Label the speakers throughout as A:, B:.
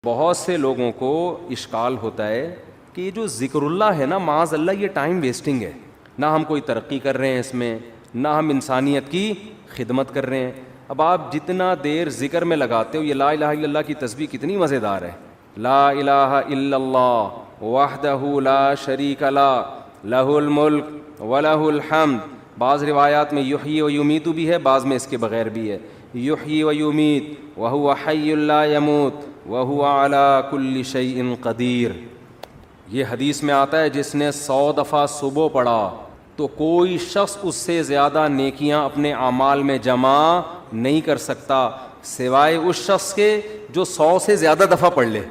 A: بہت سے لوگوں کو اشکال ہوتا ہے کہ یہ جو ذکر اللہ ہے نا، معاذ اللہ یہ ٹائم ویسٹنگ ہے، نہ ہم کوئی ترقی کر رہے ہیں اس میں، نہ ہم انسانیت کی خدمت کر رہے ہیں۔ اب آپ جتنا دیر ذکر میں لگاتے ہو، یہ لا الہ الا اللہ کی تسبیح کتنی مزیدار ہے، لا الہ الا اللہ وحدہ لا شریک لہ لہ الملک ولہ الحمد۔ بعض روایات میں یحیی و یمیت بھی ہے، بعض میں اس کے بغیر بھی ہے، یحیی و یمیت وہو حی لا یموت وَهُوَ عَلَىٰ كُلِّ شَيْءٍ قَدِيرٌ۔ یہ حدیث میں آتا ہے جس نے 100 دفعہ صبح پڑھا تو کوئی شخص اس سے زیادہ نیکیاں اپنے اعمال میں جمع نہیں کر سکتا سوائے اس شخص کے جو 100 سے زیادہ دفعہ پڑھ لے۔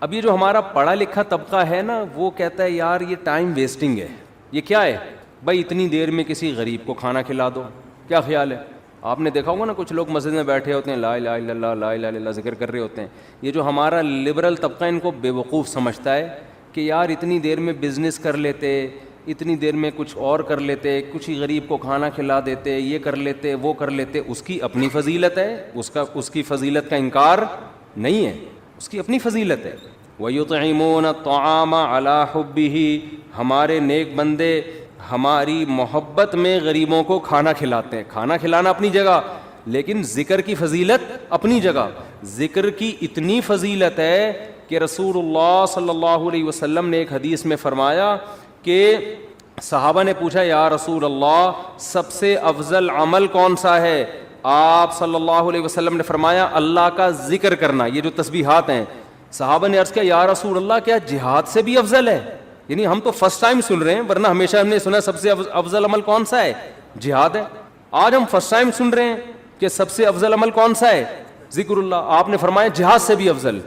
A: اب یہ جو ہمارا پڑھا لکھا طبقہ ہے نا، وہ کہتا ہے یار یہ ٹائم ویسٹنگ ہے۔ یہ کیا ہے بھائی؟ اتنی دیر میں کسی غریب کو کھانا کھلا دو، کیا خیال ہے؟ آپ نے دیکھا ہوگا نا، کچھ لوگ مسجد میں بیٹھے ہوتے ہیں، لا الہ الا اللہ لا الہ الا اللہ ذکر کر رہے ہوتے ہیں۔ یہ جو ہمارا لبرل طبقہ ان کو بے وقوف سمجھتا ہے کہ یار اتنی دیر میں بزنس کر لیتے، اتنی دیر میں کچھ اور کر لیتے، کچھ ہی غریب کو کھانا کھلا دیتے، یہ کر لیتے وہ کر لیتے۔ اس کی اپنی فضیلت ہے، اس کی فضیلت کا انکار نہیں ہے، اس کی اپنی فضیلت ہے۔ وَيُطْعِمُونَ الطَّعَامَ عَلَىٰ حُبِّهِ، ہمارے نیک بندے ہماری محبت میں غریبوں کو کھانا کھلاتے ہیں۔ کھانا کھلانا اپنی جگہ، لیکن ذکر کی فضیلت اپنی جگہ۔ ذکر کی اتنی فضیلت ہے کہ رسول اللہ صلی اللہ علیہ وسلم نے ایک حدیث میں فرمایا کہ صحابہ نے پوچھا یا رسول اللہ سب سے افضل عمل کون سا ہے؟ آپ صلی اللہ علیہ وسلم نے فرمایا اللہ کا ذکر کرنا، یہ جو تسبیحات ہیں۔ صحابہ نے عرض کیا یا رسول اللہ کیا جہاد سے بھی افضل ہے؟ یعنی ہم تو فرسٹ ٹائم سن رہے ہیں، ورنہ ہمیشہ ہم نے سنا سب سے افضل عمل کون سا ہے؟ جہاد ہے۔ آج ہم فرسٹ ٹائم سن رہے ہیں کہ سب سے افضل عمل کون سا ہے؟ ذکر اللہ۔ آپ نے فرمایا جہاد سے بھی افضل،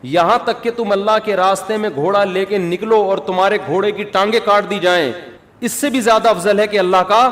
A: یہاں تک کہ تم اللہ کے راستے میں گھوڑا لے کے نکلو اور تمہارے گھوڑے کی ٹانگیں کاٹ دی جائیں، اس سے بھی زیادہ افضل ہے کہ اللہ کا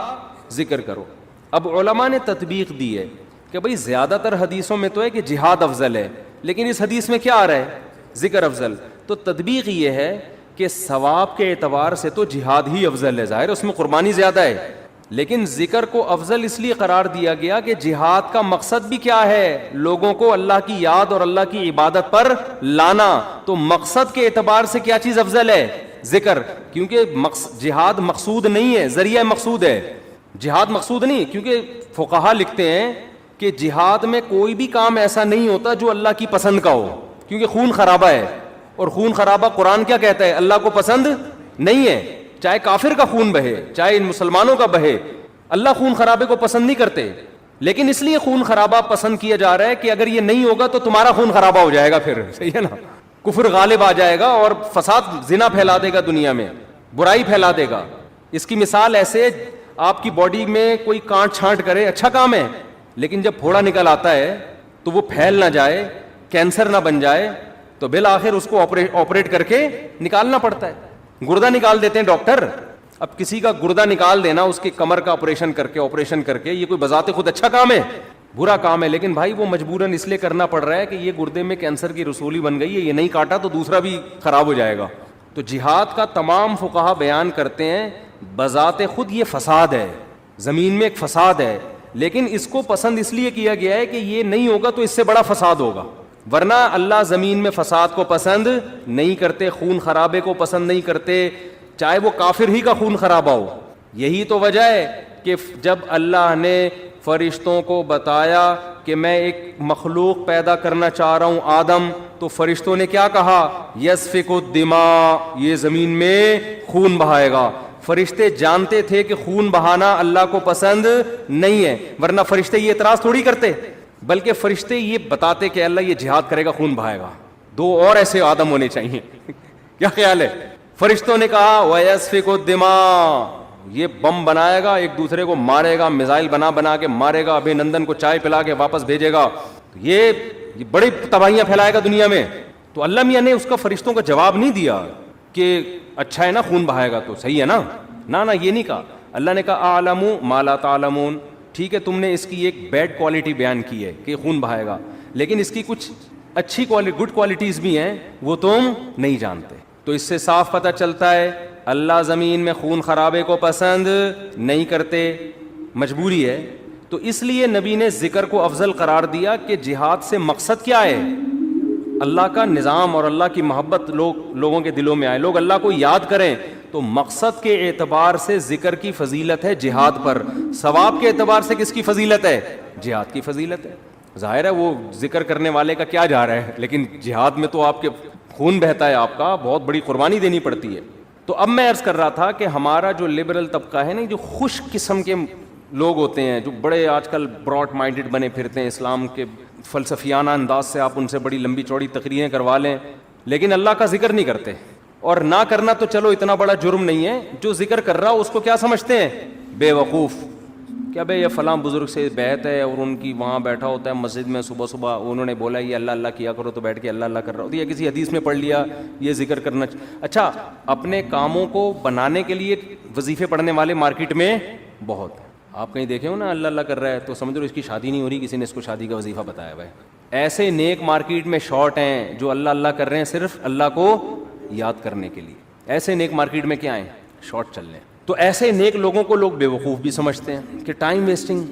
A: ذکر کرو۔ اب علماء نے تطبیق دی ہے کہ بھئی زیادہ تر حدیثوں میں تو ہے کہ جہاد افضل ہے، لیکن اس حدیث میں کیا آ رہا ہے؟ ذکر افضل۔ تو تطبیق یہ ہے کہ ثواب کے اعتبار سے تو جہاد ہی افضل ہے، ظاہر اس میں قربانی زیادہ ہے، لیکن ذکر کو افضل اس لیے قرار دیا گیا کہ جہاد کا مقصد بھی کیا ہے؟ لوگوں کو اللہ کی یاد اور اللہ کی عبادت پر لانا۔ تو مقصد کے اعتبار سے کیا چیز افضل ہے؟ ذکر، کیونکہ جہاد مقصود نہیں ہے، ذریعہ مقصود ہے۔ جہاد مقصود نہیں، کیونکہ فقہا لکھتے ہیں کہ جہاد میں کوئی بھی کام ایسا نہیں ہوتا جو اللہ کی پسند کا ہو، کیونکہ خون خرابہ ہے، اور خون خرابہ قرآن کیا کہتا ہے؟ اللہ کو پسند نہیں ہے۔ چاہے کافر کا خون بہے، چاہے مسلمانوں کا بہے، اللہ خون خرابے کو پسند نہیں کرتے، لیکن اس لیے خون خرابہ پسند کیا جا رہا ہے کہ اگر یہ نہیں ہوگا تو تمہارا خون خرابہ ہو جائے گا، پھر صحیح ہے نا، کفر غالب آ جائے گا اور فساد، زنا پھیلا دے گا دنیا میں، برائی پھیلا دے گا۔ اس کی مثال ایسے، آپ کی باڈی میں کوئی کانٹ چھانٹ کرے اچھا کام ہے، لیکن جب پھوڑا نکل آتا ہے تو وہ پھیل نہ جائے، کینسر نہ بن جائے، تو بالآخر اس کو آپریٹ کر کے نکالنا پڑتا ہے۔ گردہ نکال دیتے ہیں ڈاکٹر۔ اب کسی کا گردہ نکال دینا، اس کی کمر کا آپریشن کر کے، یہ کوئی بذات خود اچھا کام ہے؟ برا کام ہے، لیکن بھائی وہ مجبوراً اس لیے کرنا پڑ رہا ہے کہ یہ گردے میں کینسر کی رسولی بن گئی ہے، یہ نہیں کاٹا تو دوسرا بھی خراب ہو جائے گا۔ تو جہاد کا تمام فقہا بیان کرتے ہیں بذات خود یہ فساد ہے، زمین میں ایک فساد ہے، لیکن اس کو پسند اس لیے کیا گیا ہے کہ یہ نہیں ہوگا تو اس سے بڑا فساد ہوگا، ورنہ اللہ زمین میں فساد کو پسند نہیں کرتے، خون خرابے کو پسند نہیں کرتے، چاہے وہ کافر ہی کا خون خرابہ ہو۔ یہی تو وجہ ہے کہ جب اللہ نے فرشتوں کو بتایا کہ میں ایک مخلوق پیدا کرنا چاہ رہا ہوں آدم، تو فرشتوں نے کیا کہا؟ یسفک الدماء، یہ زمین میں خون بہائے گا۔ فرشتے جانتے تھے کہ خون بہانا اللہ کو پسند نہیں ہے، ورنہ فرشتے یہ اعتراض تھوڑی کرتے، بلکہ فرشتے یہ بتاتے کہ اللہ یہ جہاد کرے گا، خون بہائے گا، دو اور ایسے آدم ہونے چاہیے۔ کیا خیال ہے؟ فرشتوں نے کہا وَيَسْفِكُ الدِّمَاء، یہ بم بنائے گا، ایک دوسرے کو مارے گا، میزائل بنا کے مارے گا، ابھی نندن کو چائے پلا کے واپس بھیجے گا، یہ بڑی تباہیاں پھیلائے گا دنیا میں۔ تو اللہ میاں نے اس کا فرشتوں کا جواب نہیں دیا کہ اچھا ہے نا خون بہائے گا تو صحیح ہے نا، نہ یہ نہیں کہا۔ اللہ نے کہا اعلم ما لا تعلمون، ٹھیک ہے تم نے اس کی ایک بیڈ کوالٹی بیان کی ہے کہ خون بہائے گا، لیکن اس کی کچھ اچھی گڈ کوالٹیز بھی ہیں وہ تم نہیں جانتے۔ تو اس سے صاف پتہ چلتا ہے اللہ زمین میں خون خرابے کو پسند نہیں کرتے، مجبوری ہے۔ تو اس لیے نبی نے ذکر کو افضل قرار دیا کہ جہاد سے مقصد کیا ہے؟ اللہ کا نظام اور اللہ کی محبت لوگوں کے دلوں میں آئے, لوگ اللہ کو یاد کریں. تو مقصد کے اعتبار سے ذکر کی فضیلت ہے جہاد پر, ثواب کے اعتبار سے کس کی فضیلت ہے؟ جہاد کی فضیلت ہے. ظاہر ہے وہ ذکر کرنے والے کا کیا جا رہا ہے, لیکن جہاد میں تو آپ کے خون بہتا ہے, آپ کا بہت بڑی قربانی دینی پڑتی ہے. تو اب میں عرض کر رہا تھا کہ ہمارا جو لبرل طبقہ ہے نا, جو خوش قسم کے لوگ ہوتے ہیں, جو بڑے آج کل براڈ مائنڈڈ بنے پھرتے ہیں, اسلام کے فلسفیانہ انداز سے آپ ان سے بڑی لمبی چوڑی تقریریں کروا لیں, لیکن اللہ کا ذکر نہیں کرتے. اور نہ کرنا تو چلو اتنا بڑا جرم نہیں ہے, جو ذکر کر رہا اس کو کیا سمجھتے ہیں؟ بے وقوف. کیا بھائی یہ فلاں بزرگ سے بیعت ہے اور ان کی وہاں بیٹھا ہوتا ہے مسجد میں, صبح صبح انہوں نے بولا یہ اللہ اللہ کیا کرو تو بیٹھ کے اللہ اللہ کر رہا ہوتا ہے, یا کسی حدیث میں پڑھ لیا یہ ذکر کرنا. اچھا, اپنے کاموں کو بنانے کے لیے وظیفے پڑھنے والے مارکیٹ میں بہت ہیں. آپ کہیں دیکھے ہو نا اللہ اللہ کر رہا ہے تو سمجھ لو اس کی شادی نہیں ہو رہی, کسی نے اس کو شادی کا وظیفہ بتایا ہوا ہے. ایسے نیک مارکیٹ میں شارٹ ہیں جو اللہ اللہ کر رہے ہیں صرف اللہ کو یاد کرنے کے لیے. ایسے نیک مارکیٹ میں کیا ہیں؟ شارٹ چل رہے ہیں. تو ایسے نیک لوگوں کو لوگ بے وقوف بھی سمجھتے ہیں کہ ٹائم ویسٹنگ,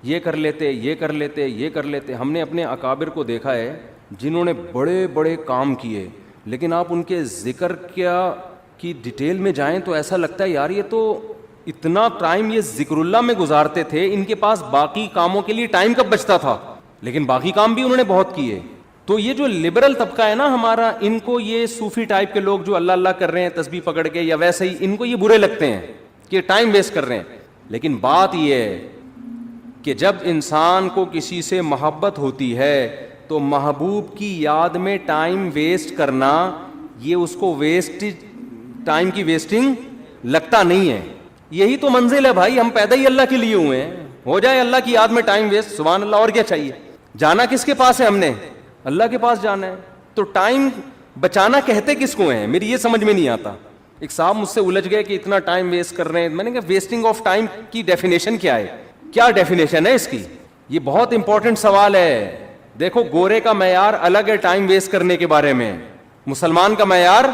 A: یہ کر لیتے یہ کر لیتے یہ کر لیتے. ہم نے اپنے اکابر کو دیکھا ہے جنہوں نے بڑے بڑے کام کیے, لیکن آپ ان کے ذکر کی ڈیٹیل میں جائیں تو ایسا لگتا ہے یار یہ تو اتنا ٹائم یہ ذکر اللہ میں گزارتے تھے, ان کے پاس باقی کاموں کے لیے ٹائم کب بچتا تھا, لیکن باقی کام بھی انہوں نے بہت کیے. تو یہ جو لبرل طبقہ ہے نا ہمارا, ان کو یہ صوفی ٹائپ کے لوگ جو اللہ اللہ کر رہے ہیں تسبیح پکڑ کے یا ویسے ہی, ان کو یہ برے لگتے ہیں کہ ٹائم ویسٹ کر رہے ہیں. لیکن بات یہ ہے کہ جب انسان کو کسی سے محبت ہوتی ہے تو محبوب کی یاد میں ٹائم ویسٹ کرنا یہ اس کو ٹائم کی ویسٹنگ لگتا نہیں ہے. یہی تو منزل ہے بھائی, ہم پیدا ہی اللہ کے لیے ہوئے ہیں, ہو جائے اللہ کی یاد میں ٹائم ویسٹ, سبحان اللہ, اور کیا چاہیے. جانا کس کے پاس ہے ہم نے؟ اللہ کے پاس جانا ہے. تو ٹائم بچانا کہتے کس کو ہیں, میری یہ سمجھ میں نہیں آتا. ایک صاحب مجھ سے الجھ گئے کہ اتنا ٹائم ویسٹ کر رہے ہیں. میں نے کہا ویسٹنگ آف ٹائم کی ڈیفینیشن کیا ہے, کیا ڈیفینیشن ہے اس کی؟ یہ بہت امپورٹنٹ سوال ہے. دیکھو گورے کا معیار الگ ہے ٹائم ویسٹ کرنے کے بارے میں, مسلمان کا معیار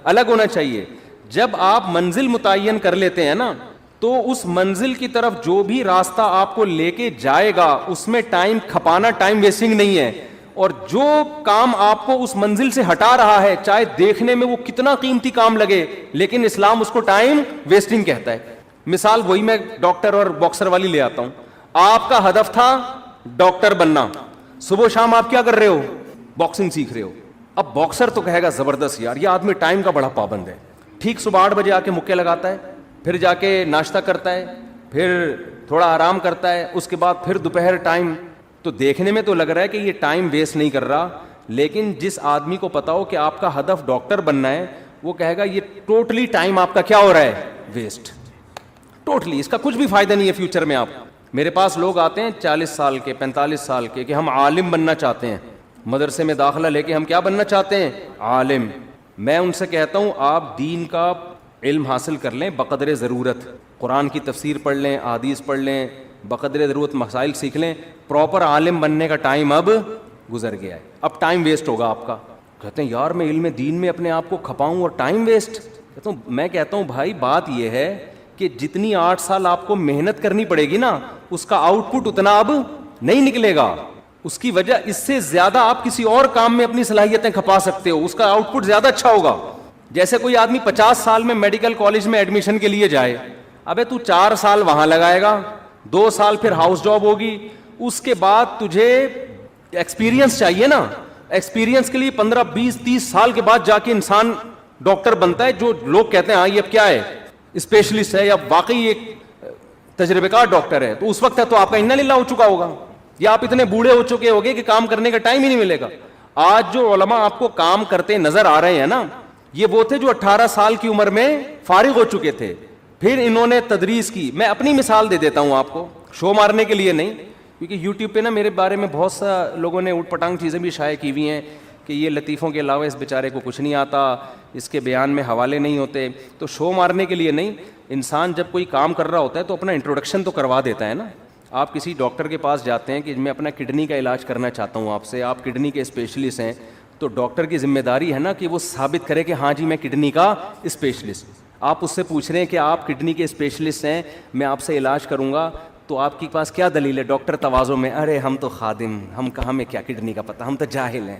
A: الگ ہونا چاہیے. جب آپ منزل متعین کر لیتے ہیں نا تو اس منزل کی طرف جو بھی راستہ آپ کو لے کے جائے گا اس میں ٹائم کھپانا ٹائم ویسٹنگ نہیں ہے. اور جو کام آپ کو اس منزل سے ہٹا رہا ہے چاہے دیکھنے میں وہ کتنا قیمتی کام لگے, لیکن اسلام اس کو ٹائم ویسٹنگ کہتا ہے. مثال وہی میں ڈاکٹر اور باکسر والی لے آتا ہوں. آپ کا ہدف تھا ڈاکٹر بننا, صبح شام آپ کیا کر رہے ہو؟ باکسنگ سیکھ رہے ہو. اب باکسر تو کہے گا زبردست یار یہ آدمی ٹائم کا بڑا پابند ہے, ٹھیک صبح 8 بجے آ کے مکے لگاتا ہے, پھر جا کے ناشتہ کرتا ہے, پھر تھوڑا آرام کرتا ہے, اس کے بعد پھر دوپہر ٹائم. تو دیکھنے میں تو لگ رہا ہے کہ یہ ٹائم ویسٹ نہیں کر رہا, لیکن جس آدمی کو پتا ہو کہ آپ کا ہدف ڈاکٹر بننا ہے وہ کہے گا یہ ٹوٹلی ٹائم آپ کا کیا ہو رہا ہے؟ ویسٹ. ٹوٹلی, اس کا کچھ بھی فائدہ نہیں ہے فیوچر میں. آپ میرے پاس لوگ آتے ہیں 40 سال کے 45 سال کے کہ ہم عالم بننا چاہتے ہیں, مدرسے میں داخلہ لے کے ہم کیا بننا چاہتے ہیں؟ عالم. میں ان سے کہتا ہوں آپ دین کا علم حاصل کر لیں بقدر ضرورت, قرآن کی تفسیر پڑھ لیں, احادیث پڑھ لیں, بقدر ضرورت مسائل سیکھ لیں. پراپر عالم بننے کا ٹائم اب گزر گیا ہے, اب ٹائم ویسٹ ہوگا آپ کا. کہتے ہیں یار میں علم دین میں اپنے آپ کو کھپاؤں اور ٹائم ویسٹ. میں کہتا ہوں بھائی بات یہ ہے کہ جتنی 8 سال آپ کو محنت کرنی پڑے گی نا اس کا آؤٹ پٹ اتنا اب نہیں نکلے گا. اس کی وجہ اس سے زیادہ آپ کسی اور کام میں اپنی صلاحیتیں کھپا سکتے ہو, اس کا آؤٹ پٹ زیادہ اچھا ہوگا. جیسے کوئی آدمی 50 سال میں میڈیکل کالج میں ایڈمیشن کے لیے جائے, ابے تو 4 سال وہاں لگائے گا, 2 سال پھر ہاؤس جاب ہوگی, اس کے بعد تجھے ایکسپیرینس چاہیے نا. ایکسپیرینس کے لیے 15 20 30 سال کے بعد جا کے انسان ڈاکٹر بنتا ہے, جو لوگ کہتے ہیں ہاں یہ اب کیا ہے اسپیشلسٹ ہے یا واقعی ایک تجربے کار ڈاکٹر ہے. تو اس وقت ہے تو آپ کا انا للہ ہو چکا ہوگا, یا آپ اتنے بوڑھے ہو چکے ہوگے کہ کام کرنے کا ٹائم ہی نہیں ملے گا. آج جو علماء آپ کو کام کرتے نظر آ رہے ہیں نا یہ وہ تھے جو 18 سال کی عمر میں فارغ ہو چکے تھے, پھر انہوں نے تدریس کی. میں اپنی مثال دے دیتا ہوں آپ کو, شو مارنے کے لیے نہیں, کیونکہ یوٹیوب پہ نا میرے بارے میں بہت سا لوگوں نے اوٹ پٹانگ چیزیں بھی شائع کی ہوئی ہیں کہ یہ لطیفوں کے علاوہ اس بیچارے کو کچھ نہیں آتا, اس کے بیان میں حوالے نہیں ہوتے. تو شو مارنے کے لیے نہیں, انسان جب کوئی کام کر رہا ہوتا ہے تو اپنا انٹروڈکشن تو کروا دیتا ہے نا. آپ کسی ڈاکٹر کے پاس جاتے ہیں کہ میں اپنا کڈنی کا علاج کرنا چاہتا ہوں آپ سے, آپ کڈنی کے اسپیشلسٹ ہیں, تو ڈاکٹر کی ذمہ داری ہے نا کہ وہ ثابت کرے کہ ہاں جی میں کڈنی کا اسپیشلسٹ. آپ اس سے پوچھ رہے ہیں کہ آپ کڈنی کے اسپیشلسٹ ہیں, میں آپ سے علاج کروں گا, تو آپ کے پاس کیا دلیل ہے؟ ڈاکٹر تواضع میں, ارے ہم تو خادم, ہم کہاں میں کیا کڈنی کا پتہ, ہم تو جاہل ہیں.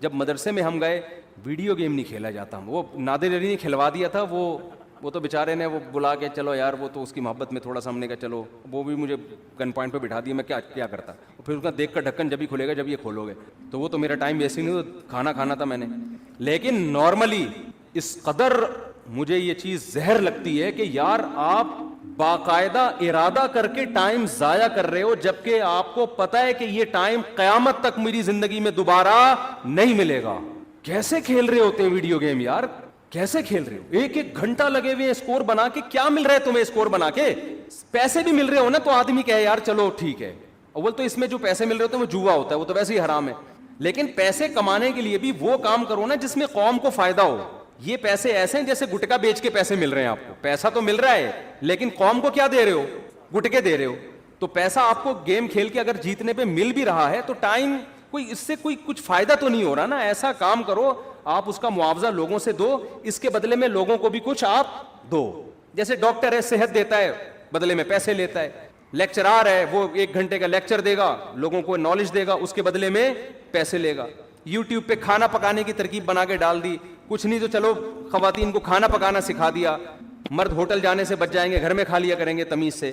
A: جب مدرسے میں ہم گئے ویڈیو گیم نہیں کھیلا جاتا, وہ نادر علی نے کھلوا دیا تھا, وہ تو بیچارے نے وہ بلا کے چلو یار, وہ تو اس کی محبت میں تھوڑا سا ہم نے کہا چلو, وہ بھی مجھے گن پوائنٹ پہ بٹھا دیا, میں کیا کرتا, پھر اس کا دیکھ کر ڈھکن جب ہی کھلے گا جب یہ کھولو گے, تو وہ تو میرا ٹائم ویسٹ ہی نہیں, کھانا کھانا تھا میں نے. لیکن نارملی اس قدر مجھے یہ چیز زہر لگتی ہے کہ یار آپ باقاعدہ ارادہ کر کے ٹائم ضائع کر رہے ہو, جبکہ آپ کو پتا ہے کہ یہ ٹائم قیامت تک میری زندگی میں دوبارہ نہیں ملے گا. کیسے کھیل رہے ہوتے ہیں ویڈیو گیم یار, کیسے کھیل رہے ہو, ایک ایک گھنٹہ لگے ہوئے اسکور بنا کے, کیا مل رہا ہے تمہیں اسکور بنا کے؟ پیسے بھی مل رہے ہو نا تو آدمی کہے یار چلو ٹھیک ہے. اول تو اس میں جو پیسے مل رہے ہوتے ہیں وہ جوا ہوتا ہے, وہ تو ویسے ہی حرام ہے. لیکن پیسے کمانے کے لیے بھی وہ کام کرو نا جس میں قوم کو فائدہ ہو. یہ پیسے ایسے ہیں جیسے گٹکا بیچ کے پیسے مل رہے ہیں آپ کو, پیسہ تو مل رہا ہے لیکن قوم کو کیا دے رہے ہو, گٹکے دے رہے ہو. تو پیسہ آپ کو گیم کھیل کے اگر جیتنے پہ مل بھی رہا ہے تو ٹائم کوئی اس سے کوئی کچھ فائدہ تو نہیں ہو رہا نا. ایسا کام کرو آپ اس کا معاوضہ لوگوں سے دو, اس کے بدلے میں لوگوں کو بھی کچھ آپ دو. جیسے ڈاکٹر ہے صحت دیتا ہے, بدلے میں پیسے لیتا ہے. لیکچرار ہے وہ 1 گھنٹے کا لیکچر دے گا, لوگوں کو نالج دے گا, اس کے بدلے میں پیسے لے گا. یوٹیوب پہ کھانا پکانے کی ترکیب بنا کے ڈال دی, کچھ نہیں تو چلو خواتین کو کھانا پکانا سکھا دیا, مرد ہوٹل جانے سے بچ جائیں گے, گھر میں کھا لیا کریں گے تمیز سے,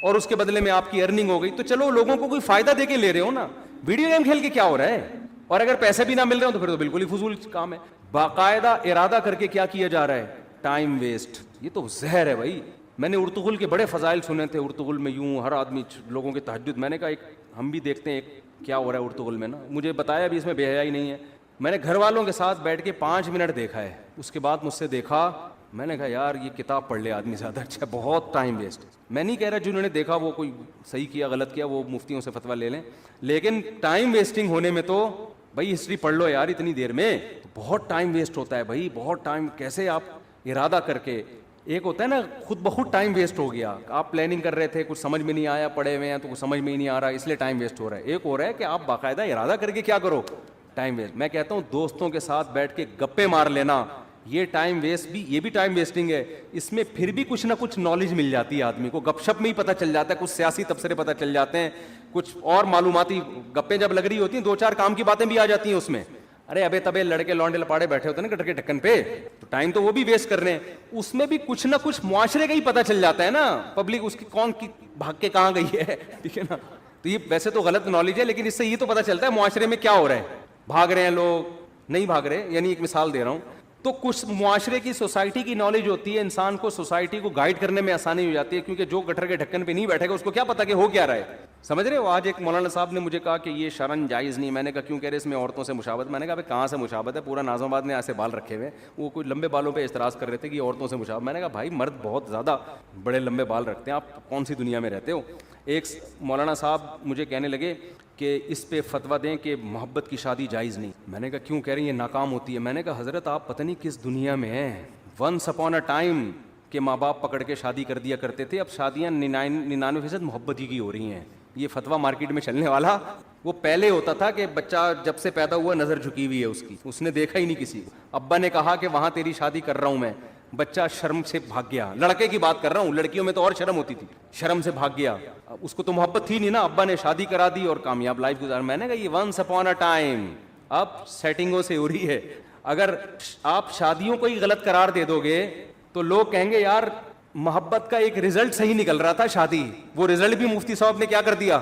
A: اور اس کے بدلے میں آپ کی ارننگ ہو گئی. تو چلو لوگوں کو کوئی فائدہ دے کے لے رہے ہو نا, ویڈیو گیم کھیل کے کیا ہو رہا ہے؟ اور اگر پیسے بھی نہ مل رہے ہو تو پھر تو بالکل ہی فضول کام ہے. باقاعدہ ارادہ کر کے کیا جا رہا ہے, ٹائم ویسٹ. یہ تو زہر ہے بھائی. میں نے ارطغرل کے بڑے فضائل سنے تھے, ارطغرل میں یوں ہر آدمی لوگوں کے تہجد, میں نے کہا ایک ہم بھی دیکھتے ہیں کیا ہو رہا ہے ارطغرل میں نا. مجھے بتایا بھی اس میں بے حیائی نہیں ہے. میں نے گھر والوں کے ساتھ بیٹھ کے 5 منٹ دیکھا ہے, اس کے بعد مجھ سے دیکھا, میں نے کہا یار یہ کتاب پڑھ لے آدمی زیادہ اچھا, بہت ٹائم ویسٹ. میں نہیں کہہ رہا جنہوں نے دیکھا وہ کوئی صحیح کیا غلط کیا, وہ مفتیوں سے فتویٰ لے لیں, لیکن ٹائم ویسٹنگ ہونے میں تو بھائی ہسٹری پڑھ لو یار اتنی دیر میں, بہت ٹائم ویسٹ ہوتا ہے بھائی, بہت ٹائم. کیسے آپ ارادہ کر کے, ایک ہوتا ہے نا خود بخود ٹائم ویسٹ ہو گیا, آپ پلاننگ کر رہے تھے کچھ سمجھ میں نہیں آیا, پڑھے ہوئے ہیں تو کچھ سمجھ میں ہی نہیں آ رہا اس لیے ٹائم ویسٹ ہو رہا ہے. ایک ہو رہا ہے کہ آپ باقاعدہ ارادہ کر کے کیا کرو, ٹائم ویسٹ. میں کہتا ہوں دوستوں کے ساتھ بیٹھ کے گپے مار لینا, یہ ٹائم ویسٹ بھی, یہ بھی ٹائم ویسٹنگ ہے. اس میں پھر بھی کچھ نہ کچھ نالج مل جاتی ہے آدمی کو, گپ شپ میں ہی پتہ چل جاتا ہے, کچھ سیاسی تبصرے پتہ چل جاتے ہیں, کچھ اور معلوماتی گپیں جب لگ رہی ہوتی ہیں 2-4 کام کی باتیں بھی آ جاتی ہیں اس میں. ارے ابے تبے لڑکے لونڈے لپاڑے بیٹھے ہوتے ہیں نا گٹر کے ڈھکن پہ, تو ٹائم تو وہ بھی ویسٹ کر رہے ہیں. اس میں بھی کچھ نہ کچھ معاشرے کا ہی پتہ چل جاتا ہے نا, پبلک اس کی کون کی بھاگ کے کہاں گئی ہے, ٹھیک ہے نا. تو یہ ویسے تو غلط نالج ہے, لیکن اس سے یہ تو پتہ چلتا ہے معاشرے میں کیا ہو رہا ہے, بھاگ رہے ہیں لوگ, نہیں بھاگ رہے, یعنی ایک مثال دے رہا ہوں. تو کچھ معاشرے کی سوسائٹی کی نالج ہوتی ہے, انسان کو سوسائٹی کو گائیڈ کرنے میں آسانی ہو جاتی ہے, کیونکہ جو گٹر کے ڈھکن پہ نہیں بیٹھے گا اس کو کیا پتا کہ ہو کیا رہا ہے. سمجھ رہے ہو. آج ایک مولانا صاحب نے مجھے کہا کہ یہ شرن جائز نہیں. میں نے کہا کیوں کہہ رہے اس میں عورتوں سے مشابہت. میں نے کہا کہاں سے مشابہت ہے, پورا نازم آباد نے ایسے بال رکھے ہوئے, وہ کوئی لمبے بالوں پہ اعتراض کر رہے تھے کہ یہ عورتوں سے مشابہت. میں نے کہا بھائی مرد بہت زیادہ بڑے لمبے بال رکھتے ہیں, آپ کون سی دنیا میں رہتے ہو. ایک مولانا صاحب مجھے کہنے لگے کہ اس پہ فتویٰ دیں کہ محبت کی شادی جائز نہیں. میں نے کہا کیوں, کہہ رہی ہیں ناکام ہوتی ہے. میں نے کہا حضرت آپ پتہ نہیں کس دنیا میں ہیں. ونس اپون اے ٹائم کہ ماں باپ پکڑ کے شادی کر دیا کرتے تھے, اب شادیاں 99% محبت ہی کی ہو رہی ہیں. یہ فتویٰ مارکیٹ میں چلنے والا, وہ پہلے ہوتا تھا کہ بچہ جب سے پیدا ہوا نظر جھکی ہوئی ہے اس کی, اس نے دیکھا ہی نہیں کسی کو. ابا نے کہا کہ وہاں تیری شادی کر رہا ہوں میں, بچہ شرم سے بھاگ گیا. لڑکے کی بات کر رہا ہوں, لڑکیوں میں تو اور شرم ہوتی تھی, شرم سے بھاگ گیا. اس کو تو محبت تھی نہیں نا, ابا نے شادی کرا دی اور کامیاب لائف گزار. میں نے کہا یہ ونس اپون اے ٹائم, اب سیٹنگوں سے ہو رہی ہے. اگر آپ شادیوں کو ہی غلط قرار دے دو گے تو لوگ کہیں گے یار محبت کا ایک رزلٹ صحیح نکل رہا تھا شادی, وہ رزلٹ بھی مفتی صاحب نے کیا کر دیا,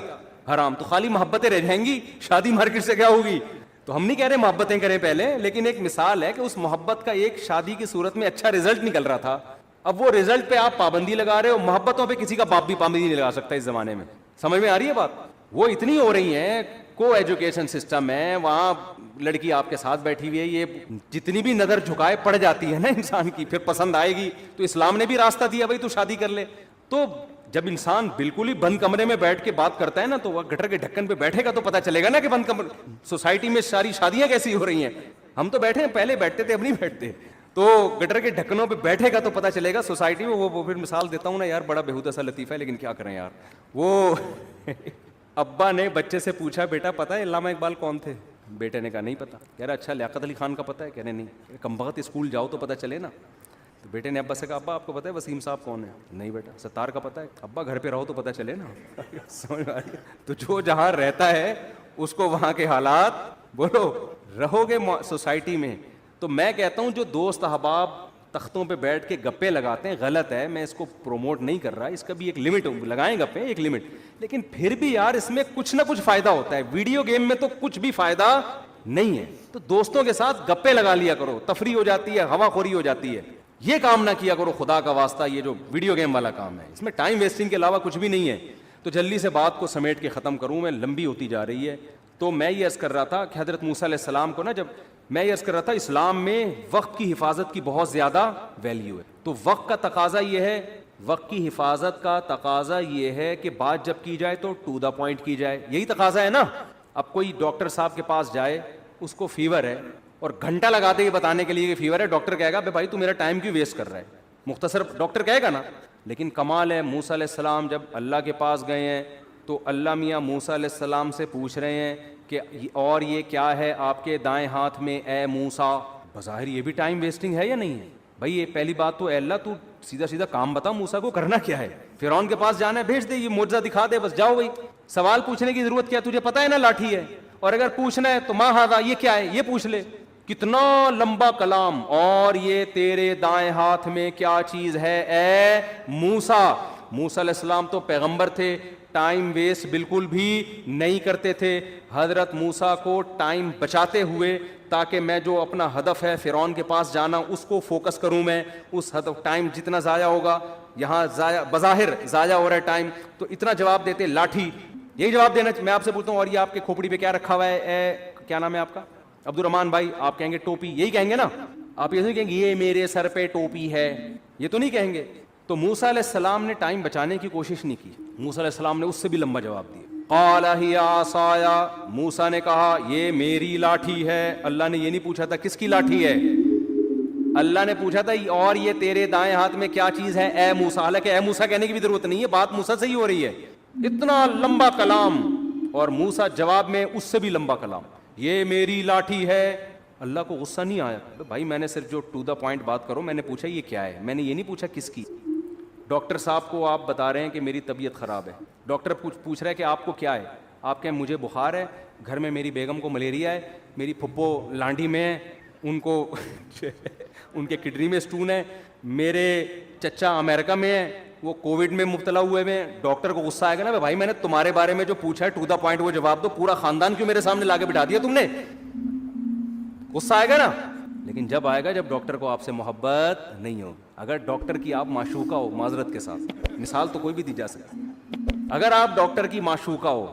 A: حرام. تو خالی محبتیں رہ جائیں گی, شادی مارکیٹ سے کیا ہوگی. تو ہم نہیں کہہ رہے محبتیں کریں پہلے, لیکن ایک مثال ہے کہ اس محبت کا ایک شادی کی صورت میں اچھا رزلٹ نکل رہا تھا. اب وہ رزلٹ پہ آپ پابندی لگا رہے ہو. محبتوں پہ کسی کا باپ بھی پابندی نہیں لگا سکتا اس زمانے میں. سمجھ میں آ رہی ہے بات. وہ اتنی ہو رہی ہیں, کو ایجوکیشن سسٹم ہے, وہاں لڑکی آپ کے ساتھ بیٹھی ہوئی ہے, یہ جتنی بھی نظر جھکائے پڑ جاتی ہے نا انسان کی, پھر پسند آئے گی. تو اسلام نے بھی راستہ دیا بھائی تو شادی کر لے. تو جب انسان بالکل ہی بند کمرے میں بیٹھ کے بات کرتا ہے نا, تو وہ گٹر کے ڈھکن پہ بیٹھے گا تو پتہ چلے گا نا کہ بند کمرے سوسائٹی میں ساری شادیاں کیسی ہو رہی ہیں. ہم تو بیٹھے ہیں, پہلے بیٹھتے تھے اب نہیں بیٹھتے. تو گٹر کے ڈھکنوں پہ بیٹھے گا تو پتہ چلے گا سوسائٹی میں. وہ پھر مثال دیتا ہوں نا یار, بڑا بےہودہ سا لطیفہ ہے لیکن کیا کریں یار. وہ ابا نے بچے سے پوچھا بیٹا پتہ ہے علامہ اقبال کون تھے. بیٹے نے کہا نہیں پتا. کہہ رہا اچھا لیاقت علی خان کا پتہ ہے. کہہ رہے نہیں. کم بخت اسکول جاؤ تو پتہ چلے نا. تو بیٹے نے ابا سے کہا ابا آپ کو پتہ ہے وسیم صاحب کون ہے. نہیں بیٹا. ستار کا پتہ ہے. ابا گھر پہ رہو تو پتہ چلے نا. سمجھ آ رہی ہے. تو جو جہاں رہتا ہے اس کو وہاں کے حالات بولو رہو گے سوسائٹی میں. تو میں کہتا ہوں جو دوست احباب تختوں پہ بیٹھ کے گپے لگاتے ہیں غلط ہے, میں اس کو پروموٹ نہیں کر رہا, اس کا بھی ایک لمٹ لگائیں گپے, ایک لمٹ, لیکن پھر بھی یار اس میں کچھ نہ کچھ فائدہ ہوتا ہے. ویڈیو گیم میں تو کچھ بھی فائدہ نہیں ہے, تو دوستوں کے ساتھ گپے لگا لیا کرو, تفریح ہو جاتی ہے, ہوا خوری ہو جاتی ہے. یہ کام نہ کیا کرو خدا کا واسطہ, یہ جو ویڈیو گیم والا کام ہے اس میں ٹائم ویسٹنگ کے علاوہ کچھ بھی نہیں ہے. تو جلدی سے بات کو سمیٹ کے ختم کروں, میں لمبی ہوتی جا رہی ہے. تو میں یہ عرض کر رہا تھا کہ حضرت موسیٰ علیہ السلام کو نا, جب میں یہ عرض کر رہا تھا اسلام میں وقت کی حفاظت کی بہت زیادہ ویلیو ہے. تو وقت کا تقاضا یہ ہے, وقت کی حفاظت کا تقاضا یہ ہے کہ بات جب کی جائے تو ٹو دا پوائنٹ کی جائے, یہی تقاضا ہے نا. اب کوئی ڈاکٹر صاحب کے پاس جائے, اس کو فیور ہے اور گھنٹہ لگا دے یہ بتانے کے لیے کہ فیور ہے, ڈاکٹر کہے گا بھائی تو میرا ٹائم کیوں ویسٹ کر رہا ہے, مختصر ڈاکٹر کہے گا نا. لیکن کمال ہے, موسیٰ علیہ السلام جب اللہ کے پاس گئے ہیں تو اللہ میاں موسیٰ علیہ السلام سے پوچھ رہے ہیں کہ اور یہ کیا ہے آپ کے دائیں ہاتھ میں اے موسیٰ. بظاہر یہ بھی ٹائم ویسٹنگ ہے یا نہیں ہے بھائی؟ یہ پہلی بات تو اے اللہ تو سیدھا سیدھا کام بتا, موسیٰ کو کرنا کیا ہے؟ فرعون کے پاس جانا ہے, بھیج دے, یہ معجزہ دکھا دے, بس جاؤ بھائی. سوال پوچھنے کی ضرورت کیا, تجھے پتہ ہے نا لاٹھی ہے, اور اگر پوچھنا ہے تو ما ھذا, یہ کیا ہے, یہ پوچھ لے. کتنا لمبا کلام, اور یہ تیرے دائیں ہاتھ میں کیا چیز ہے اے موسیٰ. موسیٰ علیہ السلام تو پیغمبر تھے, ٹائم ویسٹ بالکل بھی نہیں کرتے تھے. حضرت موسیٰ کو ٹائم بچاتے ہوئے تاکہ میں جو اپنا ہدف ہے فرعون کے پاس جانا اس کو فوکس کروں, میں اس ہدف, ٹائم جتنا ضائع ہوگا یہاں ضائع, بظاہر ضائع ہو رہا ہے ٹائم, تو اتنا جواب دیتے لاٹھی. یہی جواب دینا میں آپ سے پوچھتا ہوں, اور یہ آپ کے کھوپڑی پہ کیا رکھا ہوا ہے اے, کیا نام ہے آپ کا, عبد الرحمان بھائی, آپ کہیں گے ٹوپی, یہی کہیں گے نا آپ, یہ نہیں کہیں گے یہ میرے سر پہ ٹوپی ہے, یہ تو نہیں کہیں گے. تو موسیٰ علیہ السلام نے ٹائم بچانے کی کوشش نہیں کی, موسیٰ علیہ السلام نے اس سے بھی لمبا جواب دیا. قال ہی عصای, موسیٰ نے کہا یہ میری لاٹھی ہے. اللہ نے یہ نہیں پوچھا تھا کس کی لاٹھی ہے, اللہ نے پوچھا تھا اور یہ تیرے دائیں ہاتھ میں کیا چیز ہے اے موسیٰ. حالانکہ اے موسیٰ کہنے کی بھی ضرورت نہیں ہے, بات موسیٰ سے ہی ہو رہی ہے. اتنا لمبا کلام, اور موسیٰ جواب میں اس سے بھی لمبا کلام, یہ میری لاٹھی ہے. اللہ کو غصہ نہیں آیا, بھائی میں نے صرف جو ٹو دا پوائنٹ بات کرو, میں نے پوچھا یہ کیا ہے, میں نے یہ نہیں پوچھا کس کی. ڈاکٹر صاحب کو آپ بتا رہے ہیں کہ میری طبیعت خراب ہے, ڈاکٹر پوچھ رہا ہے کہ آپ کو کیا ہے, آپ کہیں مجھے بخار ہے, گھر میں میری بیگم کو ملیریا ہے, میری پھپھو لانڈی میں ہے, ان کو ان کے کڈنی میں اسٹون ہے, میرے چچا امریکہ میں ہے, وہ کووڈ میں مبتلا ہوئے میں. ڈاکٹر کو غصہ آئے گا نا, بھائی میں نے تمہارے بارے میں جو پوچھا ہے ٹو دا پوائنٹ وہ جواب دو, پورا خاندان کیوں میرے سامنے لا کے بٹھا دیا تم نے, غصہ آئے گا نا. لیکن جب آئے گا جب ڈاکٹر کو آپ سے محبت نہیں ہو. اگر ڈاکٹر کی آپ معشوقہ ہو, معذرت کے ساتھ مثال تو کوئی بھی دی جا سکتی, اگر آپ ڈاکٹر کی معشوقہ ہو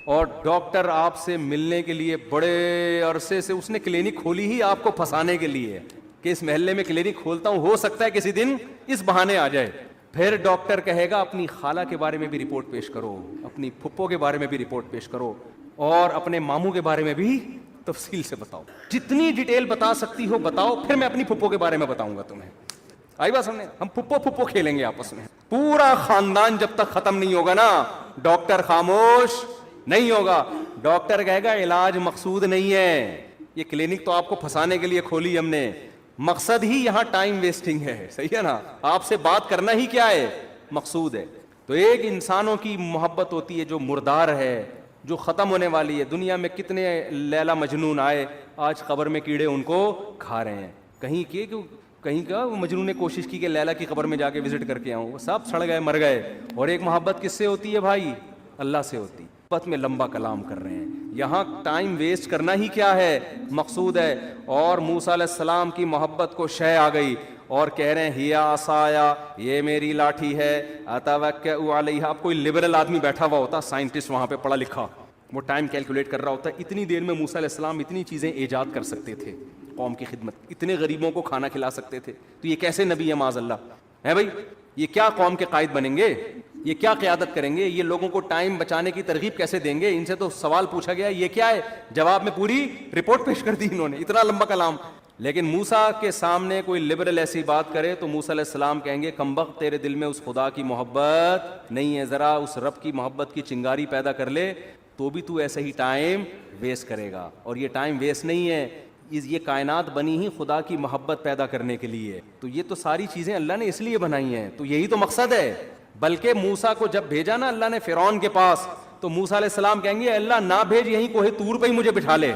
A: اور ڈاکٹر آپ سے ملنے کے لیے بڑے عرصے سے, اس نے کلینک کھولی ہی آپ کو پھنسانے کے لیے کہ اس محلے میں کلینک کھولتا ہوں, ہو سکتا ہے کسی دن اس بہانے آ جائے. پھر ڈاکٹر کہے گا اپنی خالہ کے بارے میں بھی رپورٹ پیش کرو, اپنی پھپھو کے بارے میں بھی رپورٹ پیش کرو, اور اپنے ماموں کے بارے میں بھی تفصیل سے بتاؤ, جتنی ڈیٹیل بتا سکتی ہو بتاؤ, پھر میں اپنی پھپھو کے بارے میں بتاؤں گا تمہیں. آئی بات سمجھے, ہم پھپھو کھیلیں گے آپس میں, پورا خاندان جب تک ختم نہیں ہوگا نا ڈاکٹر خاموش نہیں ہوگا. ڈاکٹر کہے گا علاج مقصود نہیں ہے, یہ کلینک تو آپ کو پھنسانے کے لیے کھولی ہم نے, مقصد ہی یہاں ٹائم ویسٹنگ ہے. صحیح ہے نا, آپ سے بات کرنا ہی کیا ہے, مقصود ہے. تو ایک انسانوں کی محبت ہوتی ہے جو مردار ہے, جو ختم ہونے والی ہے. دنیا میں کتنے لیلا مجنون آئے, آج قبر میں کیڑے ان کو کھا رہے ہیں. کہیں کا مجنون نے کوشش کی کہ لیلا کی قبر میں جا کے وزٹ کر کے آؤں, وہ سب سڑ گئے, مر گئے. اور ایک محبت کس سے ہوتی ہے بھائی, اللہ سے ہوتی. محبت میں لمبا کلام کر رہے ہیں, یہاں ٹائم ویسٹ کرنا ہی کیا ہے, مقصود ہے. اور موسیٰ علیہ السلام کی محبت کو شے آ گئی اور کہہ رہے ہیں ہیا عصایا, یہ میری لاٹھی ہے, اتوکئ علیہا. اب کوئی لبرل آدمی بیٹھا ہوا ہوتا, سائنٹسٹ وہاں پہ پڑھا لکھا, وہ ٹائم کیلکولیٹ کر رہا ہوتا ہے, اتنی دیر میں موسیٰ علیہ السلام اتنی چیزیں ایجاد کر سکتے تھے قوم کی خدمت, اتنے غریبوں کو کھانا کھلا سکتے تھے. تو یہ کیسے نبی ہے معاذ اللہ ہے بھائی, یہ کیا قوم کے قائد بنیں گے, یہ کیا قیادت کریں گے, یہ لوگوں کو ٹائم بچانے کی ترغیب کیسے دیں گے. ان سے تو سوال پوچھا گیا یہ کیا ہے, جواب میں پوری رپورٹ پیش کر دی انہوں نے, اتنا لمبا کلام. لیکن موسیٰ کے سامنے کوئی لبرل ایسی بات کرے تو موسیٰ علیہ السلام کہیں گے کمبخت, تیرے دل میں اس خدا کی محبت نہیں ہے, ذرا اس رب کی محبت کی چنگاری پیدا کر لے تو بھی تو ایسے ہی ٹائم ویسٹ کرے گا. اور یہ ٹائم ویسٹ نہیں ہے, یہ کائنات بنی ہی خدا کی محبت پیدا کرنے کے لیے. تو یہ تو ساری چیزیں اللہ نے اس لیے بنائی ہیں, تو یہی تو مقصد ہے. بلکہ موسیٰ کو جب بھیجا نا اللہ نے فرعون کے پاس, تو موسیٰ علیہ السلام کہیں گے اللہ نہ بھیج, یہیں کوہ طور پہ ہی مجھے بٹھا لے,